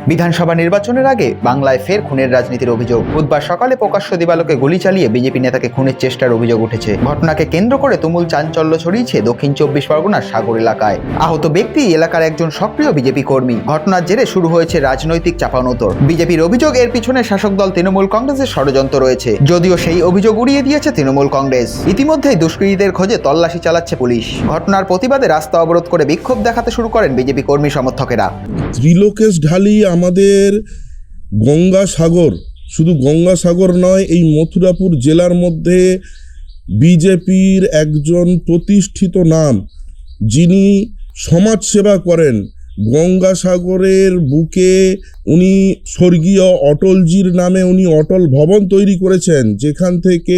বিধানসভা নির্বাচনের আগে বাংলায় ফের খুনের রাজনীতির অভিযোগ। বুধবার সকালে প্রকাশ্য দিবালোকে গুলি চালিয়ে বিজেপি নেতাকে খুনের চেষ্টার অভিযোগ উঠেছে। ঘটনাকে কেন্দ্র করে তুমুল চাঞ্চল্য ছড়িয়েছে দক্ষিণ 24 পরগনার সাগর এলাকায়। আহত ব্যক্তি এলাকার একজন সক্রিয় বিজেপি কর্মী। ঘটনার জেরে শুরু হয়েছে রাজনৈতিক চাপানোতর। বিজেপির অভিযোগ এর পিছনে শাসক দল তৃণমূল কংগ্রেসের ষড়যন্ত্র রয়েছে, যদিও সেই অভিযোগ উড়িয়ে দিয়েছে তৃণমূল কংগ্রেস। ইতিমধ্যেই দুষ্কৃতীদের খোঁজে তল্লাশি চালাচ্ছে পুলিশ। ঘটনার প্রতিবাদে রাস্তা অবরোধ করে বিক্ষোভ দেখাতে শুরু করেন বিজেপি কর্মী সমর্থকেরা। ত্রিলোকেশ ঢালি আমাদের গঙ্গাসাগর, শুধু গঙ্গাসাগর নয়, এই মথুরাপুর জেলার মধ্যে বিজেপির একজন প্রতিষ্ঠিত নাম, যিনি সমাজসেবা করেন। গঙ্গাসাগরের বুকে উনি স্বর্গীয় অটলজির নামে উনি অটল ভবন তৈরি করেছেন, যেখান থেকে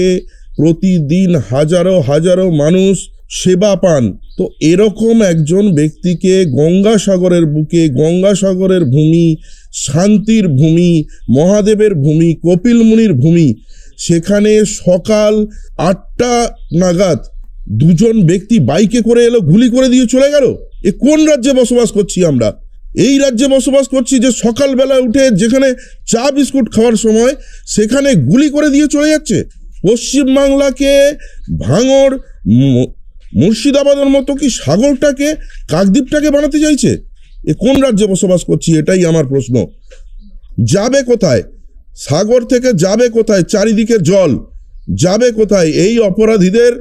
প্রতিদিন হাজারো হাজারো মানুষ সেবা পান। তো এরকম একজন ব্যক্তিকে গঙ্গাসাগরের বুকে, গঙ্গাসাগরের ভূমি, শান্তির ভূমি, মহাদেবের ভূমি, কপিল মুনির ভূমি, সেখানে সকাল 8টা নাগাদ দুজন ব্যক্তি বাইকে করে এলো, গুলি করে দিয়ে চলে গেল। এ কোন রাজ্যে বসবাস করছি আমরা? এই রাজ্যে বসবাস করছি যে সকালবেলা উঠে যেখানে চা বিস্কুট খাওয়ার সময় সেখানে গুলি করে দিয়ে চলে যাচ্ছে। পশ্চিমবাংলাকে ভাঙড়, মুর্শিদাবাদের মতো কি সাগরটাকে, কাকদ্বীপটাকে বানাতে চাইছে? এ কোন রাজ্যে বসবাস করছি? এটাই আমার প্রশ্ন। যাবে কোথায়? সাগর থেকে যাবে কোথায়? চারিদিকে জল, যাবে কোথায়? এই অপরাধীদের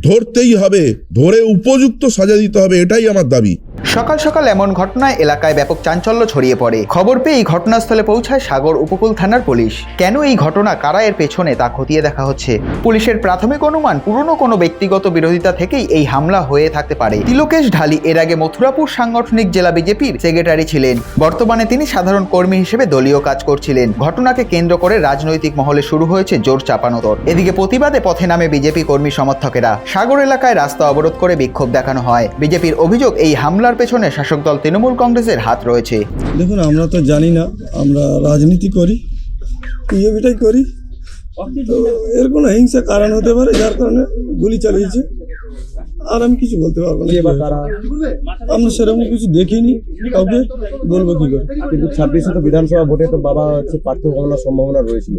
ধরতেই হবে, ধরে উপযুক্ত সাজা দিতে হবে, এটাই আমার দাবি। সকাল সকাল এমন ঘটনায় এলাকায় ব্যাপক চাঞ্চল্য ছড়িয়ে পড়ে। খবর পেয়ে ঘটনাস্থলে পৌঁছায় সাগর উপকূল থানার পুলিশ। কেন এই ঘটনা, কারা এর পেছনে, তা খতিয়ে দেখা হচ্ছে। পুলিশের প্রাথমিক অনুমান, পুরনো কোনো ব্যক্তিগত বিরোধিতা থেকেই এই হামলা হয়ে থাকতে পারে। ত্রিলোকেশ ঢালি এর আগে মথুরাপুর সাংগঠনিক জেলা বিজেপির সেক্রেটারি ছিলেন। বর্তমানে তিনি সাধারণ কর্মী হিসেবে দলীয় কাজ করছিলেন। ঘটনাকে কেন্দ্র করে রাজনৈতিক মহলে শুরু হয়েছে জোর চাপানোতর। এদিকে প্রতিবাদে পথে নামে বিজেপি কর্মী সমর্থকেরা। সাগর এলাকায় রাস্তা অবরোধ করে বিক্ষোভ দেখানো হয়। বিজেপির অভিযোগ, এই হামলার পেছনে শাসক দল তৃণমূল কংগ্রেসের হাত রয়েছে। দেখুন, আমরা তো জানি না, আমরা রাজনীতি করি, বিজেপিটাই করি। তো এর কোনো হিংসা কারণ হতে পারে যার কারণে গুলি চালিয়েছে, আর আমি কিছু বলতে পারবো না। আমরা সেরকম কিছু দেখিনি, কাউকে বলবো কি করে। কিন্তু 26-এ তো বিধানসভা ভোটে তো বাবা প্রার্থী হওয়ার সম্ভাবনা রয়েছিল।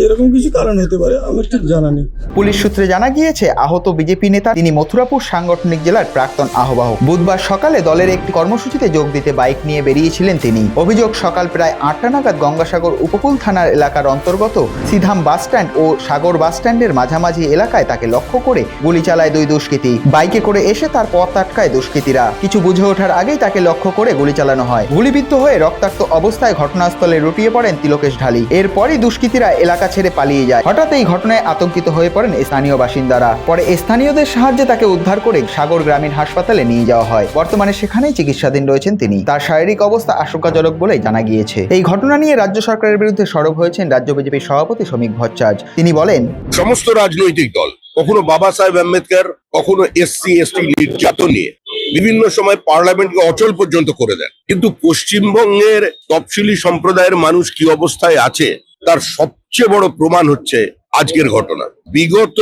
এরকম কিছু কারণ হতে পারে, আমার ঠিক জানা নেই। পুলিশ সূত্রে জানা গিয়েছে, আহত বিজেপি নেতা তিনি মথুরাপুর সাংগঠনিক জেলার প্রাক্তন আহ্বায়ক। বুধবার সকালে দলের একটি কর্মসূচিতে যোগ দিতে বাইক নিয়ে বেরিয়েছিলেন তিনি। অভিযোগ, সকাল প্রায় 8টা নাগাদ গঙ্গাসাগর উপকূল থানার এলাকার অন্তর্গত সিধাম বাসস্ট্যান্ড ও সাগর বাসস্ট্যান্ডের মাঝামাঝি এলাকায় তাকে লক্ষ্য করে গুলি চালায় দুই দুষ্কৃতী। বাইকে করে এসে তার পথ আটকায় দুষ্কৃতীরা। কিছু বুঝে ওঠার আগেই তাকে লক্ষ্য করে গুলি চালানো হয়। গুলিবিদ্ধ হয়ে রক্তাক্ত অবস্থায় ঘটনাস্থলে লুটিয়ে পড়েন ত্রিলোকেশ ঢালি। এরপরই দুষ্কৃতীরা এলাকা ছেড়ে পালিয়ে যায়। হঠাৎ এই ঘটনায় আতঙ্কিত হয়ে পড়েন স্থানীয় বাসিন্দারা। পরে স্থানীয়দের সাহায্যে তাকে উদ্ধার করে সাগর গ্রামীণ হাসপাতালে নিয়ে যাওয়া হয়। বর্তমানে সেখানেই চিকিৎসাধীন রয়েছেন তিনি। তার শারীরিক অবস্থা আশঙ্কাজনক বলেই জানা গিয়েছে। এই ঘটনা নিয়ে রাজ্য সরকারের বিরুদ্ধে সরব হয়েছেন রাজ্য বিজেপির সভাপতি শ্রমিক ভট্টাচার্য। তিনি বলেন, সমস্ত রাজনৈতিক দল কখনো বাবা সাহেব আম্বেদকর, কখনো এসসি এসটি নির্যাতন নিয়ে বিভিন্ন সময় পার্লামেন্টকে অচল পর্যন্ত করে দেন। কিন্তু পশ্চিমবঙ্গের তফসিলি সম্প্রদায়ের মানুষ কি অবস্থায় আছে তার সবচেয়ে বড় প্রমাণ হচ্ছে আজকের ঘটনা। বিগত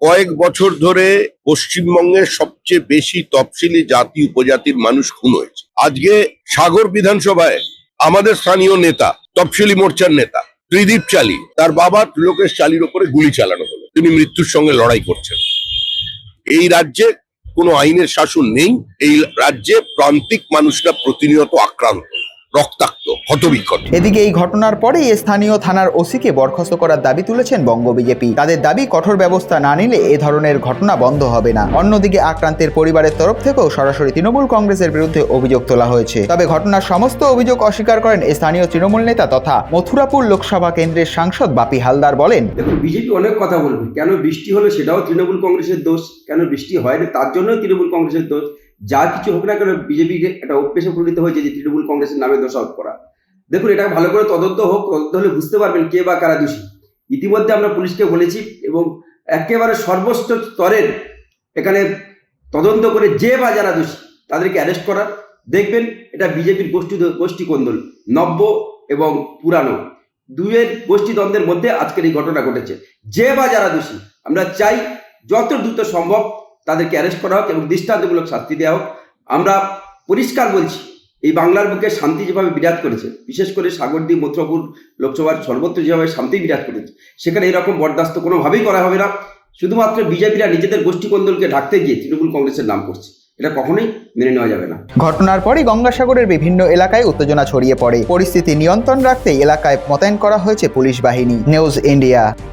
কয়েক বছর ধরে পশ্চিমবঙ্গের সবচেয়ে বেশি তফসিলি জাতি উপজাতির মানুষ খুন হয়েছে। আজকে সাগর বিধানসভায় আমাদের স্থানীয় নেতা, তফসিলি মোর্চার নেতা ত্রিদীপ চালি, তার বাবা ত্রিলোকেশ চালির উপরে গুলি চালানো হলো। তিনি মৃত্যুর সঙ্গে লড়াই করছেন। এই রাজ্যে কোনো আইনের শাসন নেই। এই রাজ্যে প্রান্তিক মানুষরা প্রতিনিয়ত আক্রান্ত, রক্তাক্ত, হতবিক্ষত। এদিকে এই ঘটনার পরেই স্থানীয় থানার ওসিকে বরখাস্ত করার দাবি তুলেছেন বঙ্গ বিজেপি। তাদের দাবি, কঠোর ব্যবস্থা না নিলে এ ধরনের ঘটনা বন্ধ হবে না। অন্যদিকে আক্রান্তের পরিবারের তরফ থেকেও সরাসরি তৃণমূল কংগ্রেসের বিরুদ্ধে অভিযোগ তোলা হয়েছে। তবে ঘটনার সমস্ত অভিযোগ অস্বীকার করেন স্থানীয় তৃণমূল নেতা তথা মথুরাপুর লোকসভা কেন্দ্রের সাংসদ বাপি হালদার। বলেন, দেখুন, বিজেপি অনেক কথা বলবে, কেন বৃষ্টি হলো সেটাও তৃণমূল কংগ্রেসের দোষ, কেন বৃষ্টি হয়নি তার জন্য তৃণমূল কংগ্রেসের দোষ। যা কিছু হোক না কেন, বিজেপির একটা অভ্যেসে পরিণত হয়েছে যে তৃণমূল কংগ্রেসের নামে দোষারোপ করা। দেখুন, এটা ভালো করে তদন্ত হোক, তদন্ত হলে বুঝতে পারবেন কে বা কারা দোষী। ইতিমধ্যে আমরা পুলিশকে বলেছি এবং একেবারে সর্বোচ্চ স্তরের এখানে তদন্ত করে যে বা যারা দোষী তাদেরকে অ্যারেস্ট করার। দেখবেন এটা বিজেপির গোষ্ঠী কোন্দল, নব্য এবং পুরানো দুয়ের গোষ্ঠী দ্বন্দ্বের মধ্যে আজকের এই ঘটনা ঘটেছে। যে বা যারা দোষী, আমরা চাই যত দ্রুত সম্ভব তাদেরকে অ্যারেস্ট করা হোক এবং দৃষ্টান্তমূলক শাস্তি দেওয়া হোক। আমরা পরিষ্কার বলছি, এই বাংলার বুকে শান্তি যেভাবে বিরাজ করেছে, বিশেষ করে সাগরদ্বীপ মথুরাপুর লোকসভার সর্বত্র যেভাবে শান্তি বিরাজ করেছে, সেখানে এরকম বরদাস্ত কোনোভাবেই করা হবে না। শুধুমাত্র বিজেপিরা নিজেদের গোষ্ঠীকন্দলকে ঢাকতে গিয়ে তৃণমূল কংগ্রেসের নাম করছে, এটা কখনোই মেনে নেওয়া যাবে না। ঘটনার পরই গঙ্গাসাগরের বিভিন্ন এলাকায় উত্তেজনা ছড়িয়ে পড়ে। পরিস্থিতি নিয়ন্ত্রণ রাখতেই এলাকায় মোতায়েন করা হয়েছে পুলিশ বাহিনী। News India.